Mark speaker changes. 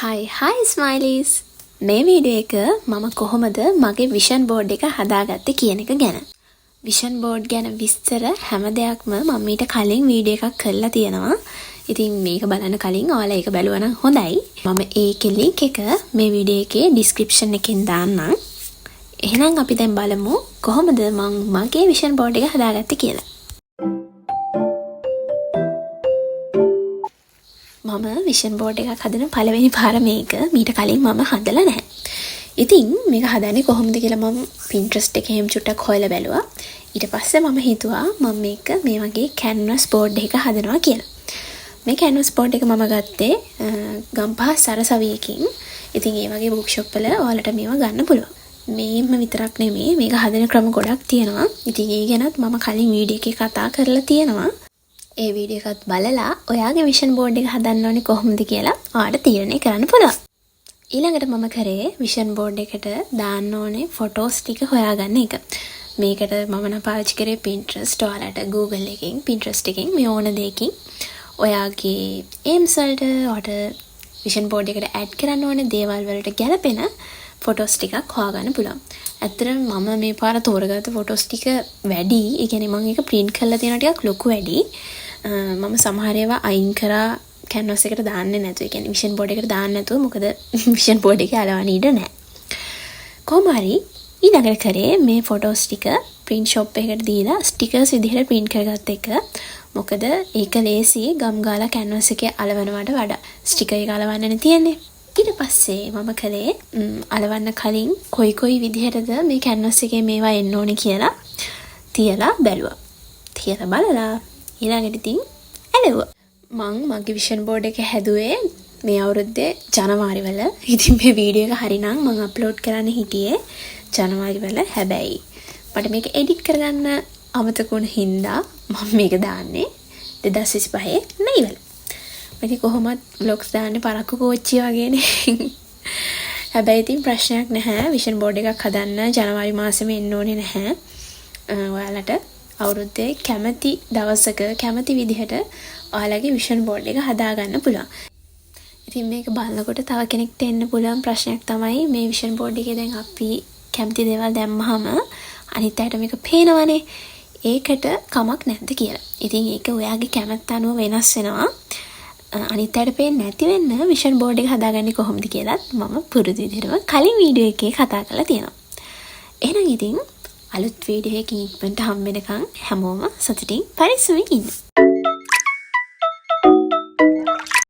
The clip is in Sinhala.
Speaker 1: Hi Smileys! මේ වීඩියෝ එක මම කොහොමද මගේ විෂන් බෝඩ් එක හදාගත්තේ කියන එක ගැන. විෂන් බෝඩ් ගැන විස්තර හැම දෙයක්ම මම ඊට කලින් වීඩියෝ එකක් කරලා තියෙනවා. ඉතින් මේක බලන්න කලින් ඔයාලා ඒක බැලුවා නම් හොඳයි. මම ඒකේ link එක මේ වීඩියෝ එකේ description එකෙන් දාන්නම්. එහෙනම් අපි දැන් බලමු කොහොමද මම මගේ විෂන් බෝඩ් එක හදාගත්තේ කියලා. මම විෂන් බෝඩ් එකක් හදන පළවෙනි පාර මේක. මීට කලින් මම හදලා නැහැ. ඉතින් මේක හදන්නේ කොහොමද කියලා මම Pinterest එකේ හැම චුට්ටක් හොයලා බැලුවා. ඊට පස්සේ මම හිතුවා මම මේක මේ වගේ canvas board එකක හදනවා කියලා. මේ canvas board එක මම ගත්තේ ගම්පහ සරසවියකින්. ඉතින් ඒ වගේ bookshop වල ඔයාලට මේවා ගන්න පුළුවන්. මේම විතරක් නෙමෙයි මේක හදන ක්‍රම ගොඩක් තියෙනවා. ඉතින් ඒ ගැනත් මම කලින් වීඩියෝ එකේ කතා කරලා තියෙනවා. ඒ වීඩියෝ එකත් බලලා ඔයාගේ විෂන් බෝඩ් එක හදන්න ඕනේ කොහොමද කියලා ඔයාලට තීරණය කරන්න පුළුවන්. ඊළඟට මම කරේ විෂන් බෝඩ් එකට දාන්න ඕනේ ෆොටෝස් ටික හොයාගන්න එක. මේකට මම නම් පාවිච්චි කරේ Pinterest. ඔයාලට Google එකකින් Pinterest එකකින් මේ ඕන දෙයකින් ඔයාගේ aims වලට ඔයාලට විෂන් බෝඩ් එකට ඇඩ් කරන්න ඕනේ දේවල් වලට ගැලපෙන ෆොටෝස් ටිකක් හොයාගන්න පුළුවන්. ඇත්තටම මම මේ පාර තෝරගත්ත ෆොටෝස් ටික වැඩි. ඒ කියන්නේ මම ඒක print කරලා තියෙන ටිකක් ලොකු වැඩි. මම සමහර ඒවා අයින් කරා canvas එකට දාන්නේ නැතුව. ඒ කියන්නේ vision board එකට දාන්න නැතුව. මොකද vision board එකේ අලවන්න ඉඩ නැහැ. කොහොම හරි ඊළඟට කරේ මේ photos ටික print shop එකකට දීලා stickers විදිහට print කරගත්ත එක. මොකද ඒක ලේසි ගම් ගාලා canvas එකේ අලවනවට වඩා. sticker එක අලවන්නනේ තියෙන්නේ. ඊට පස්සේ මම කළේ අලවන්න කලින් කොයි විදිහටද මේ canvas එකේ මේවා එන්න ඕනේ කියලා තියලා බැලුවා. තියලා බලලා ඊළඟට ඉතින් ඇලුවා. මං මගේ විෂන් බෝඩ් එක හැදුවේ මේ අවුරුද්දේ ජනවාරි වල. ඉතින් මේ වීඩියෝ එක හරිනම් මං අප්ලෝඩ් කරන්න හිටියේ ජනවාරි වල. හැබැයි මට මේක එඩිට් කරගන්න අමතක වුණ හින්දා මම මේක දාන්නේ 2025 මේ වල. මම කොහොමත් vlogs දාන්නේ පරක්කු කෝච්චිය වගේනේ. හැබැයි ඉතින් ප්‍රශ්නයක් නැහැ. විෂන් බෝඩ් එකක් හදන්න ජනවාරි මාසෙම එන්න ඕනේ නැහැ. ඔයාලට අවුරුද්දේ කැමති දවසක කැමති විදිහට ඔයාලගේ විෂන් බෝඩ් එක හදාගන්න පුළුවන්. ඉතින් මේක බලනකොට තව කෙනෙක්ට එන්න පුළුවන් ප්‍රශ්නයක් තමයි මේ විෂන් බෝඩ් එකේ දැන් අපි කැමති දේවල් දැම්මහම අනිත් අයට මේක පේනවනේ. ඒකට කමක් නැද්ද කියලා. ඉතින් ඒක ඔයාගේ කැමැත්ත අනුව වෙනස් වෙනවා. අනිත් අයට පේන්නේ නැති වෙන්න විෂන් බෝඩ් එක හදාගන්නේ කොහොමද කියලාත් මම පුරුදු විදිහටම කලින් වීඩියෝ එකේ කතා කරලා තියෙනවා. එහෙනම් ඉතින් අලුත් වීඩියෝ එකකින් ඉක්මනට හම්බ වෙනකන් හැමෝම සතුටින් පරිස්සමෙන් ඉන්න.